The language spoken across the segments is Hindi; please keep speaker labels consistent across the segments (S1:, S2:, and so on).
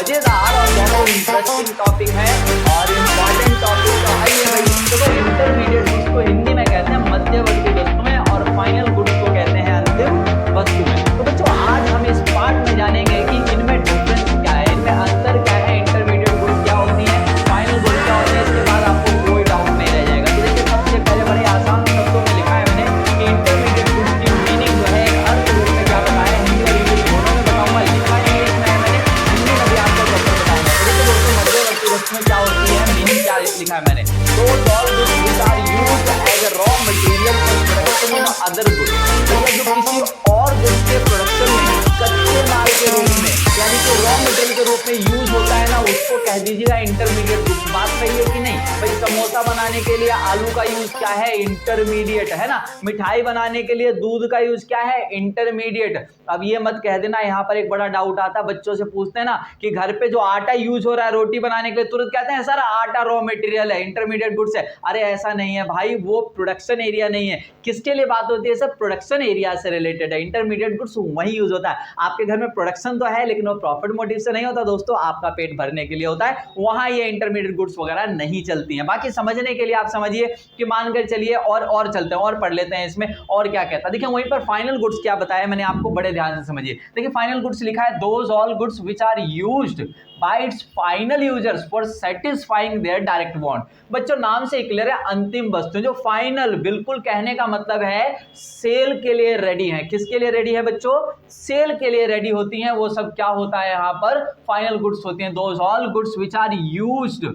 S1: मजेदार और बहुत इंटरेस्टिंग टॉपिक है और इम्पोर्टेंट टॉपिक तो है ये भाई। तो इंटरमीडिएट गुड्स को हिंदी में कहते हैं मध्यवर्ती वस्तुएं और फाइनल गुड्स को कहते हैं अंतिम वस्तुएं। तो बच्चों आज हम इस पार्ट में जानेंगे कि इनमें डिफरेंस क्या है, इनमें अंतर क्या है, इंटरमीडिएट गुड्स क्या होती है, फाइनल गुड्स क्या होती है। इसके बाद आपको कोई डाउट नहीं रह जाएगा। तो देखिए सबसे पहले बड़े आसान शब्दों में लिखा है मैंने कि इंटरमीडिएट गुड्स की मीनिंग जो है अर्थ रूप में क्या बताया, हिंदी और इंग्लिश दोनों में बताऊंगा। लिखा है इंग्लिश में मैंने, हिंदी में भी आपको प्रॉपर बताऊंगा। तो देखिए दोस्तों मध्यवर्ती वस्तुएं क्या होती है, मीनिंग क्या लिखा है मैंने। Those all goods which are used as a raw material for production of other goods। तो ये जो किसी और गुड्स के प्रोडक्शन में कच्चे माल के रूप में यानी कि रॉ मटेरियल के रूप में यूज होता है ना, उसको कह दीजिएगा इंटरमीडिएट गुड्स। बात सही है कि नहीं भाई? समोसा बनाने के लिए आलू का यूज क्या है, इंटरमीडिएट है ना। मिठाई बनाने के लिए दूध का यूज क्या है, इंटरमीडिएट। अब ये मत कह देना, यहाँ पर एक बड़ा डाउट आता है, बच्चों से पूछते हैं ना कि घर पे जो आटा यूज हो रहा है रोटी बनाने के लिए, तुरंत कहते हैं सर आटा रॉ मटेरियल है, इंटरमीडिएट गुड्स है। अरे ऐसा नहीं है भाई, वो प्रोडक्शन एरिया नहीं है। किसके लिए बात होती है सर? प्रोडक्शन एरिया से रिलेटेड है। इंटरमीडिएट गुड्स वही यूज होता है। आपके घर में प्रोडक्शन तो है लेकिन वो प्रॉफिट मोटिव से नहीं होता दोस्तों, आपका पेट भरने के लिए होता है। वहां ये इंटरमीडिएट गुड्स वगैरह नहीं चलती हैं। बाकी समझने के लिए आप समझिए कि मानकर चलिए और चलते हैं और पढ़ लेते हैं इसमें और क्या कहता है। देखिए वहीं पर फाइनल गुड्स क्या बताया मैंने आपको, बड़े ध्यान से समझिए। देखिए फाइनल गुड्स लिखा है those all goods which are used by its final users for satisfying their direct want. बच्चों नाम से क्लियर है, अंतिम वस्तु जो फाइनल, बिल्कुल कहने का मतलब है सेल के लिए रेडी है। किसके लिए रेडी है बच्चों? सेल के लिए रेडी होती हैं। वो सब क्या होता है यहाँ पर? फाइनल गुड्स होती हैं। Those all goods which are used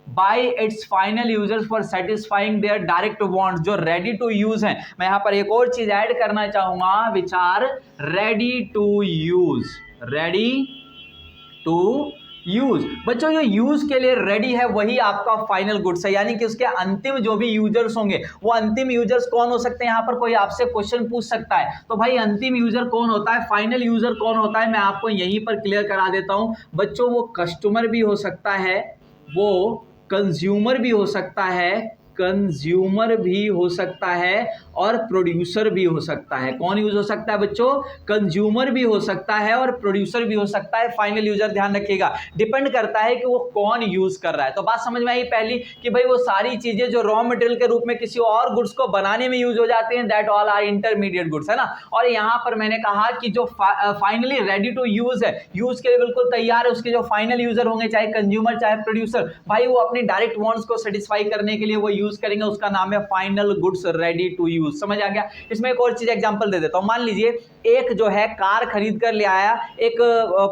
S1: by its final users for satisfying their direct wants, जो ready to use हैं। मैं यहाँ पर एक और चीज ऐड करना चाहूंगा, which are ready to use, ready to use. बच्चों जो यूज के लिए रेडी है वही आपका फाइनल गुड्स है, यानी कि उसके अंतिम जो भी यूजर्स होंगे वो अंतिम यूजर्स कौन हो सकते हैं? यहाँ पर कोई आपसे क्वेश्चन पूछ सकता है तो भाई अंतिम यूजर कौन होता है, फाइनल यूजर कौन होता है, मैं आपको यहीं पर क्लियर करा देता हूं बच्चों। वो कस्टमर भी हो सकता है, वो कंज्यूमर भी हो सकता है, कंज्यूमर भी हो सकता है और प्रोड्यूसर भी हो सकता है। कौन यूज हो सकता है बच्चों? कंज्यूमर भी हो सकता है और प्रोड्यूसर भी हो सकता है। फाइनल यूजर ध्यान रखिएगा, डिपेंड करता है कि वो कौन यूज कर रहा है। तो बात समझ में आई पहली कि भाई वो सारी चीजें जो रॉ मटेरियल के रूप में किसी और गुड्स को बनाने में यूज हो जाती हैं, that all are intermediate goods, है ना। और यहाँ पर मैंने कहा कि जो फाइनली रेडी टू यूज है, यूज के लिए बिल्कुल तैयार है, उसके जो फाइनल यूजर होंगे चाहे कंज्यूमर चाहे प्रोड्यूसर, भाई वो अपनी डायरेक्ट वांट्स को सेटिस्फाई करने के लिए वो यूज करेंगे, उसका नाम है final goods ready to use. समझ आ गया? इसमें एक और चीज एग्जांपल दे देता हूं। मान लीजिए एक जो है कार खरीद कर ले आया एक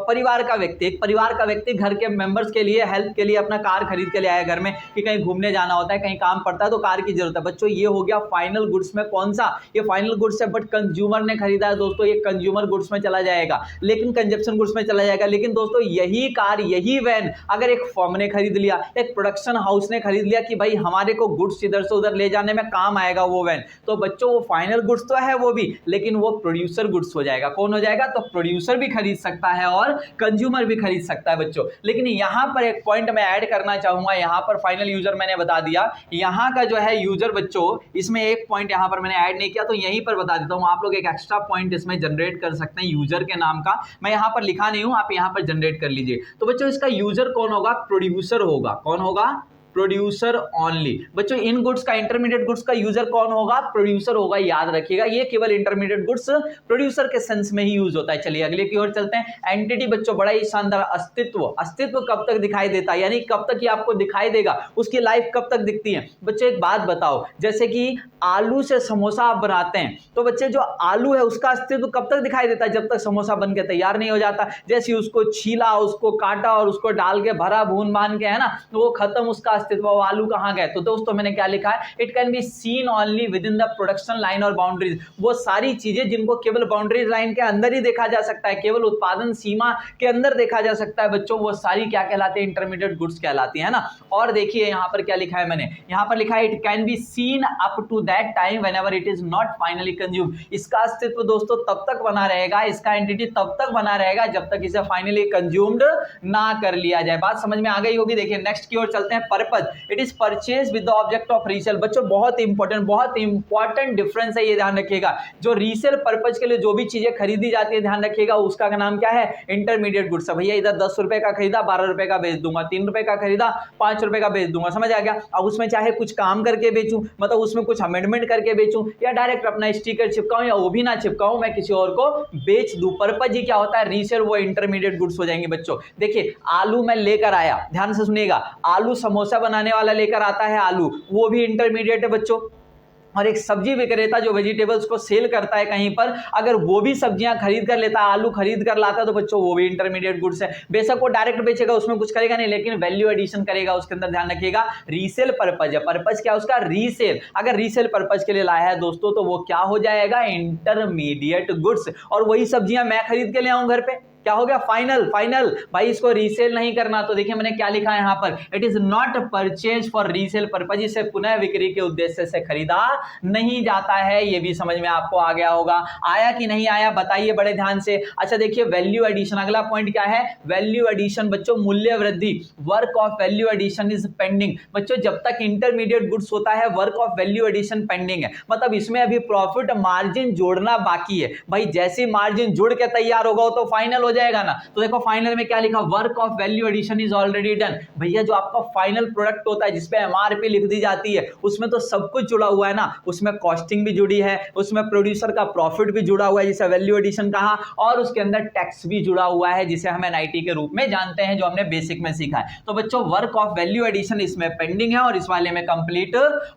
S1: परिवार का व्यक्ति, एक परिवार का व्यक्ति घर के मेंबर्स के लिए हेल्प के लिए अपना कार खरीद के ले आया घर में कि कहीं घूमने जाना होता है, कहीं काम पड़ता है तो कार की जरूरत है। बच्चों ये हो गया फाइनल गुड्स में। कौन सा? ये फाइनल गुड्स है, बट कंज्यूमर ने खरीदा है दोस्तों, ये कंज्यूमर गुड्स में चला जाएगा, लेकिन कंजप्शन गुड्स में चला जाएगा। लेकिन दोस्तों यही कार, यही वैन अगर एक फर्म ने खरीद लिया, एक प्रोडक्शन हाउस ने खरीद लिया कि भाई हमारे को गुड्स इधर से उधर ले जाने में काम आएगा वो वैन, तो बच्चों वो फाइनल गुड्स तो है वो भी, लेकिन वो प्रोड्यूसर गुड्स हो जाएगा। कौन हो जाएगा? तो प्रोड्यूसर भी खरीद सकता है और कंज्यूमर भी खरीद सकता है बच्चों। लेकिन यहां पर एक पॉइंट मैं ऐड करना चाहूंगा, यहां पर फाइनल यूजर मैंने बता दिया, यहां का जो है यूजर बच्चों, इसमें एक पॉइंट यहां पर मैंने ऐड नहीं किया तो यहीं पर बता देता हूं। आप लोग एक एक्स्ट्रा पॉइंट इसमें जनरेट कर सकते हैं यूजर के नाम का, मैं यहां पर लिखा नहीं हूं, आप यहां पर जनरेट कर लीजिए। तो बच्चों इसका यूजर कौन होगा? प्रोड्यूसर होगा। कौन होगा? Producer only. बच्चों इन गुड्स का, इंटरमीडिएट गुड्स का यूजर कौन होगा? प्रोड्यूसर होगा, याद रखिएगा। ये केवल इंटरमीडिएट गुड्स प्रोड्यूसर के सेंस में ही यूज होता है। चलिए अगले की ओर चलते हैं। एंटिटी बच्चों बड़ा ही शानदार, अस्तित्व। अस्तित्व कब तक दिखाई देता है, यानी कब तक ये आपको दिखाई देगा, उसकी लाइफ कब तक दिखती है। बच्चों एक बात बताओ, जैसे कि आलू से समोसा आप बनाते हैं तो बच्चे जो आलू है उसका अस्तित्व कब तक दिखाई देता है? जब तक समोसा बन के तैयार नहीं हो जाता। जैसे उसको छीला, उसको काटा और उसको डाल के भरा भून मान के, है ना, तो वो खत्म उसका अस्तित्व, वो आलू कहां गए। तो दोस्तों मैंने क्या लिखा है? It can be seen only with in the production line और बाउंड्रीज। वो सारी चीजें जिनको केवल बाउंड्रीज लाइन के अंदर ही देखा जा सकता है, केवल उत्पादन सीमा के अंदर देखा जा सकता है बच्चों, वो सारी क्या कहलाते हैं? इंटरमीडिएट गुड्स कहलाती है ना। और देखिए यहां पर क्या लिखा है मैंने, यहां पर लिखा है it can be seen up to that time whenever it is not finally consumed. इसका अस्तित्व दोस्तों तब तक बना रहेगा, इसका एंटिटी तब तक बना रहेगा जब तक इसे फाइनली कंज्यूम्ड ना कर लिया जाए। बात समझ में आ गई होगी। देखिए नेक्स्ट की ओर चलते हैं। Purpose, it is purchase with the object of resale. बच्चों बहुत इंपॉर्टेंट डिफरेंस है, ये ध्यान रखिएगा। जो रीसेल पर्पज के लिए जो भी चीजें खरीदी जाती है, ध्यान रखिएगा, उसका नाम क्या है? Intermediate goods. भैया इधर 10 रुपए का खरीदा 12 रुपए का बेच दूंगा, 3 रुपए का खरीदा 5 रुपए का बेच दूंगा, समझ आ गया? अब उसमें चाहे कुछ काम करके बेचूं, मतलब उसमें कुछ अमेंडमेंट करके बेचूं, या डायरेक्ट अपना स्टिकर चिपकाऊं, या वो भी ना चिपकाऊं, मैं किसी और को बेच दूं, पर्पज ही क्या होता है? रीसेल। वो इंटरमीडिएट गुड्स हो जाएंगे बच्चों। देखिए आलू मैं लेकर आया, ध्यान से सुनिएगा, आलू समोसा बनाने वाला लेकर आता है आलू, वो भी इंटरमीडिएट है बच्चों। और एक सब्जी विक्रेता जो वेजिटेबल्स को सेल करता है कहीं पर, अगर वो भी सब्जियां खरीद कर लेता है, आलू खरीद कर लाता है, तो बच्चों वो भी इंटरमीडिएट गुड्स है। बेशक वो डायरेक्ट बेचेगा, उसमें कुछ करेगा नहीं, लेकिन वैल्यू एडिशन करेगा उसके अंदर, ध्यान रखिएगा। रीसेल पर्पज है, पर्पज क्या उसका? रीसेल। अगर रीसेल पर्पज के लिए लाया है दोस्तों, तो वो क्या हो जाएगा? Intermediate goods. और वही सब्जियां मैं खरीद के ले आऊं घर पे, क्या हो गया? फाइनल। भाई इसको रीसेल नहीं करना, तो देखिए मैंने क्या लिखा है यहां पर, it is not purchase for resale purpose. इसे पुनः बिक्री के उद्देश्य से खरीदा नहीं जाता है। ये भी समझ में आपको आ गया होगा। आया कि नहीं आया बताइए बड़े ध्यान से। अच्छा देखिए वैल्यू एडिशन, अगला पॉइंट क्या है? वैल्यू एडिशन बच्चों, मूल्य वृद्धि। Work of value addition is pending. बच्चों जब तक इंटरमीडिएट गुड्स होता है, work of value addition pending है, मतलब इसमें अभी प्रॉफिट मार्जिन जोड़ना बाकी है। भाई जैसे मार्जिन जुड़ के तैयार होगा तो फाइनल हो जाएगा ना। तो देखो फाइनल में क्या लिखा? Work of value addition is already done. भैया जो आपका फाइनल प्रोडक्ट होता है, जिसपे एमआरपी लिख दी जाती है, उसमें तो सब कुछ जुड़ा हुआ है ना। उसमें कॉस्टिंग भी जुड़ी है, उसमें प्रोड्यूसर का प्रॉफिट भी जुड़ा हुआ है, जिसे वैल्यू एडिशन कहा, और उसके अंदर टैक्स भी जुड़ा हुआ है, जिसे हम एनआईटी के रूप में जानते हैं, जो हमने बेसिक में सीखा है। तो बच्चों वर्क ऑफ वैल्यू एडिशन इसमें पेंडिंग है और इस वाले में कंप्लीट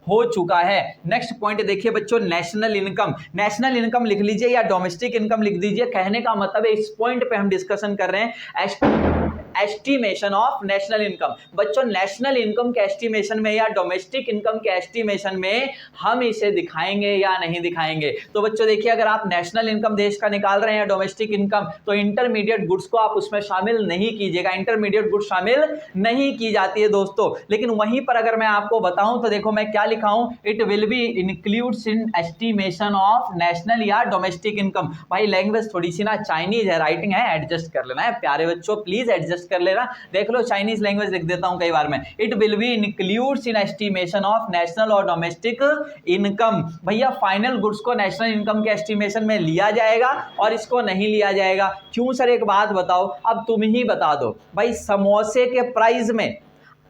S1: हो चुका है। नेक्स्ट पॉइंट देखिए बच्चों, नेशनल इनकम। नेशनल इनकम लिख लीजिए या डोमेस्टिक इनकम लिख दीजिए। कहने का मतलब है इस पॉइंट पे हम डिस्कशन कर रहे हैं एस्टिमेशन ऑफ नेशनल इनकम। बच्चों नेशनल इनकम के एस्टिमेशन में या डोमेस्टिक इनकम के एस्टिमेशन में हम इसे दिखाएंगे या नहीं दिखाएंगे। तो बच्चों देखिए अगर आप नेशनल इनकम देश का निकाल रहे हैं या डोमेस्टिक इनकम, तो इंटरमीडिएट गुड्स को आप उसमें शामिल नहीं कीजिएगा। इंटरमीडिएट गुड्स शामिल नहीं की जाती है दोस्तों। लेकिन वहीं पर अगर मैं आपको बताऊं तो देखो मैं क्या लिखा हूं, it will be includes in estimation of national या डोमेस्टिक इनकम। भाई लैंग्वेज थोड़ी सी ना चाइनीज है, राइटिंग है, एडजस्ट कर लेना है प्यारे बच्चों, प्लीज एडजस्ट कर लेना। देख लो चाइनीज लैंग्वेज लिख देता हूं कई बार मैं। It will be includes in estimation of national और डोमेस्टिक इनकम। भैया फाइनल गुड्स को नेशनल इनकम के एस्टिमेशन में लिया जाएगा और इसको नहीं लिया जाएगा। क्यों सर एक बात बताओ, अब तुम ही बता दो। भाई समोसे के प्राइस में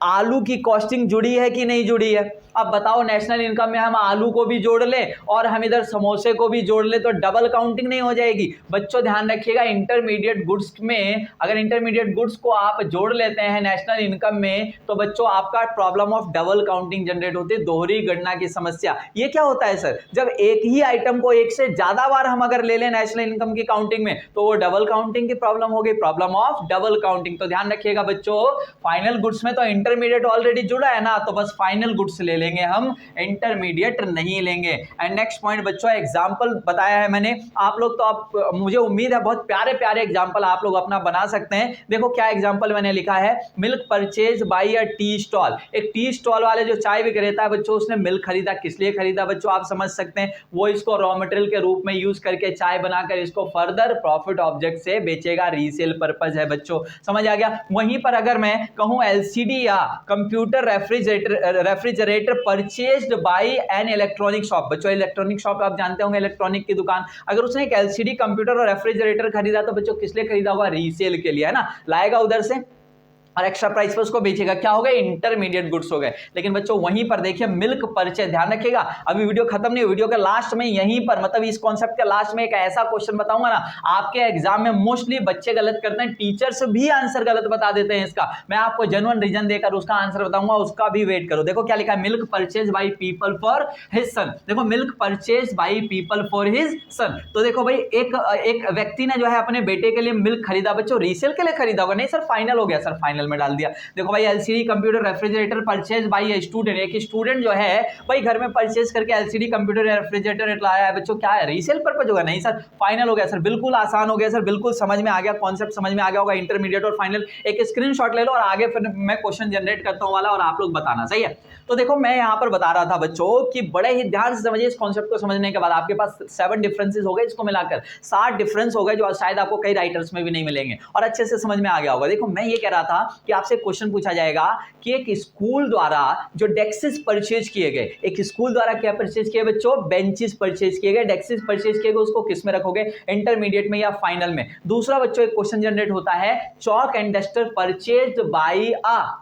S1: आलू की कॉस्टिंग जुड़ी है कि नहीं जुड़ी है? अब बताओ नेशनल इनकम में हम आलू को भी जोड़ ले और हम इधर समोसे को भी जोड़ ले तो डबल काउंटिंग नहीं हो जाएगी। बच्चों ध्यान रखिएगा इंटरमीडिएट गुड्स में अगर इंटरमीडिएट गुड्स को आप जोड़ लेते हैं नेशनल इनकम में तो बच्चों आपका problem of double counting generate होती है, दोहरी गणना की समस्या। ये क्या होता है सर, जब एक ही आइटम को एक से ज्यादा बार हम अगर ले लें नेशनल इनकम की काउंटिंग में तो वो डबल काउंटिंग की प्रॉब्लम हो गई, प्रॉब्लम ऑफ डबल काउंटिंग। तो ध्यान रखिएगा बच्चों फाइनल गुड्स में तो इंटरमीडिएट ऑलरेडी जुड़ा है ना, तो बस फाइनल गुड्स ले लेंगे हम, इंटरमीडिएट नहीं लेंगे। एंड नेक्स्ट पॉइंट बच्चों एग्जांपल बताया है मैंने, आप लोग तो आप मुझे उम्मीद है बहुत प्यारे प्यारे एग्जांपल आप लोग अपना बना सकते हैं। देखो क्या एग्जांपल मैंने लिखा है, milk purchase by a tea stall. एक टी स्टॉल वाले जो चाय विक्रेता है बच्चों, उसने मिल्क खरीदा, किस लिए खरीदा बच्चों आप समझ सकते हैं, वो इसको रॉ मटेरियल के रूप में यूज करके चाय बनाकर इसको फर्दर प्रॉफिट ऑब्जेक्ट से बेचेगा, रीसेल पर्पज है बच्चों, समझ आ गया। वहीं पर अगर मैं कहूं एलसीडी या computer refrigerator purchased bye an electronic shop. बच्चों इलेक्ट्रॉनिक शॉप आप जानते होंगे, इलेक्ट्रॉनिक की दुकान, अगर उसने एक एलसीडी कंप्यूटर और रेफ्रिजरेटर खरीदा तो बच्चों किस लिए खरीदा होगा, रीसेल के लिए, है ना, लाएगा उधर से और एक्स्ट्रा प्राइस पर उसको बेचेगा, क्या हो गए, इंटरमीडिएट गुड्स हो गए। लेकिन बच्चों वहीं पर देखिए मिल्क परचेज, ध्यान रखिएगा अभी वीडियो खत्म नहीं, वीडियो के लास्ट में यहीं पर मतलब इस कॉन्सेप्ट के लास्ट में एक ऐसा क्वेश्चन बताऊंगा ना, आपके एग्जाम में मोस्टली बच्चे गलत करते हैं, टीचर्स भी आंसर गलत बता देते हैं इसका, मैं आपको जेन्युइन रीजन देकर उसका आंसर बताऊंगा, उसका भी वेट करो। देखो क्या लिखा है, milk purchase by people for his son. देखो milk purchase by people for his son, तो देखो भाई एक व्यक्ति ने जो है अपने बेटे के लिए मिल्क खरीदा, बच्चों रीसेल के लिए खरीदा होगा, नहीं सर फाइनल हो गया, सर फाइनल में डाल दिया। देखो भाई LCD computer refrigerator purchase by a student, एक स्टूडेंट जो है भाई घर में परचेज करके एलसीडी कंप्यूटर रेफ्रिजरेटर लाया है, बच्चों क्या है, रीसेल पर्पज होगा, नहीं सर फाइनल हो गया, सर बिल्कुल आसान हो गया सर, बिल्कुल समझ में आ गया, कॉन्सेप्ट समझ में आ गया होगा, इंटरमीडिएट और फाइनल। एक स्क्रीनशॉट ले लो और आगे फिर मैं क्वेश्चन जनरेट करता हूं वाला और आप लोग बताना, सही है। तो देखो मैं यहां पर बता रहा था बच्चों कि बड़े ही ध्यान से समझिए, इस कॉन्सेप्ट को समझने के बाद आपके पास 7 डिफरेंसेस हो गए, इसको मिलाकर 60 डिफरेंस हो गए, जो शायद आपको कई राइटर्स में भी नहीं मिलेंगे और अच्छे से समझ में आ गया होगा। देखो मैं ये कह रहा था कि आपसे क्वेश्चन पूछा जाएगा कि एक स्कूल द्वारा जो डेस्क्स परचेज किए गए, एक स्कूल द्वारा क्या परचेज किए बच्चों, बेंचेस परचेज किए गए, डेस्क्स परचेज किए गए, उसको किस में रखोगे, इंटरमीडिएट में या फाइनल में। दूसरा बच्चों एक क्वेश्चन जनरेट होता है, chalk and duster purchased bye a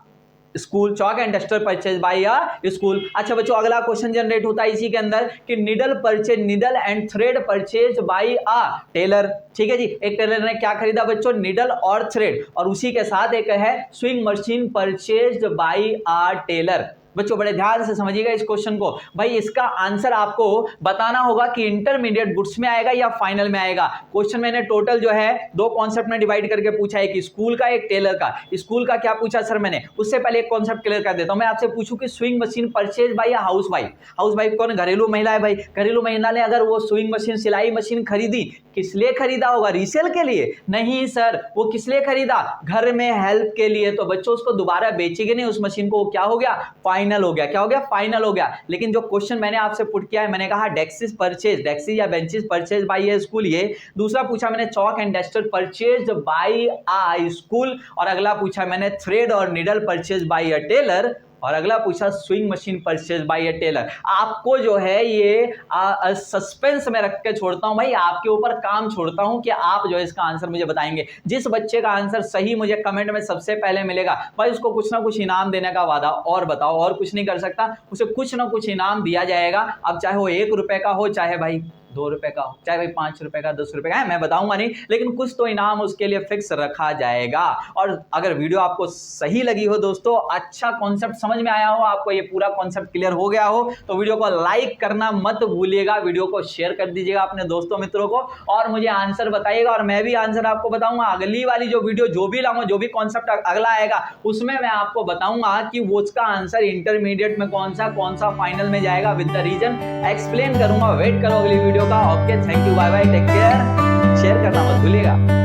S1: school, chalk and duster purchase by a school. अच्छा बच्चों अगला क्वेश्चन जनरेट होता है इसी के अंदर कि needle and thread purchase by a tailor. ठीक है जी, एक टेलर ने क्या खरीदा बच्चों, निडल और थ्रेड, और उसी के साथ एक है swing machine purchased bye a tailor. बच्चों बड़े ध्यान से समझिएगा इस क्वेश्चन को, भाई इसका आंसर आपको बताना होगा कि इंटरमीडिएट गुड्स में आएगा या फाइनल में आएगा। क्वेश्चन मैंने टोटल जो है दो कॉन्सेप्ट में डिवाइड करके पूछा है, एक स्कूल का एक टेलर का। स्कूल का क्या पूछा सर मैंने, उससे पहले एक कॉन्सेप्ट क्लियर कर देता हूं। मैं आपसे पूछूं कि स्विंग मशीन परचेज बाय या हाउस वाइफ, हाउस वाइफ कौन, घरेलू महिला है भाई। घरेलू महिला ने अगर वो स्विंग मशीन, सिलाई मशीन खरीदी, किस लिए खरीदा होगा, रीसेल के लिए? नहीं सर, वो किस लिए खरीदा, घर में हेल्प के लिए। तो बच्चों उसको दोबारा बेचेंगे नहीं उस मशीन को, क्या हो गया, फाइनल हो गया। क्या हो गया, फाइनल हो गया। लेकिन जो क्वेश्चन मैंने आपसे पुट किया है, मैंने कहा डेस्क्स परचेज, डेस्क्स या benches purchase by A school, ये दूसरा पूछा मैंने chalk and duster purchase by a school, और अगला पूछा मैंने थ्रेड और needle purchase by a tailor, और अगला पूछा swing machine purchase by a tailor. आपको जो है ये सस्पेंस में रख के छोड़ता हूं भाई, आपके ऊपर काम छोड़ता हूं कि आप जो है इसका आंसर मुझे बताएंगे। जिस बच्चे का आंसर सही मुझे कमेंट में सबसे पहले मिलेगा भाई, उसको कुछ ना कुछ इनाम देने का वादा, और बताओ, और कुछ नहीं कर सकता, उसे कुछ ना कुछ इनाम दिया जाएगा। अब चाहे वो 1 रुपए का हो, चाहे भाई 2 रुपए का हो, चाहे भाई 5 रुपए का, 10 रुपए का है, मैं बताऊंगा नहीं, लेकिन कुछ तो इनाम उसके लिए फिक्स रखा जाएगा। और अगर वीडियो आपको सही लगी हो दोस्तों, अच्छा कॉन्सेप्ट समझ में आया हो, आपको ये पूरा कॉन्सेप्ट क्लियर हो गया हो, तो वीडियो को लाइक करना मत भूलिएगा, वीडियो को शेयर कर दीजिएगा अपने दोस्तों मित्रों को, और मुझे आंसर बताइएगा, और मैं भी आंसर आपको बताऊंगा। अगली वाली जो वीडियो जो भी लाऊंगा, जो भी कॉन्सेप्ट अगला आएगा, उसमें मैं आपको बताऊंगा कि वो उसका आंसर इंटरमीडिएट में कौन सा फाइनल में जाएगा, विद द रीजन एक्सप्लेन करूंगा। वेट करो अगली वीडियो का। Okay, thank you, bye bye, take care, share करना मत भूलिएगा।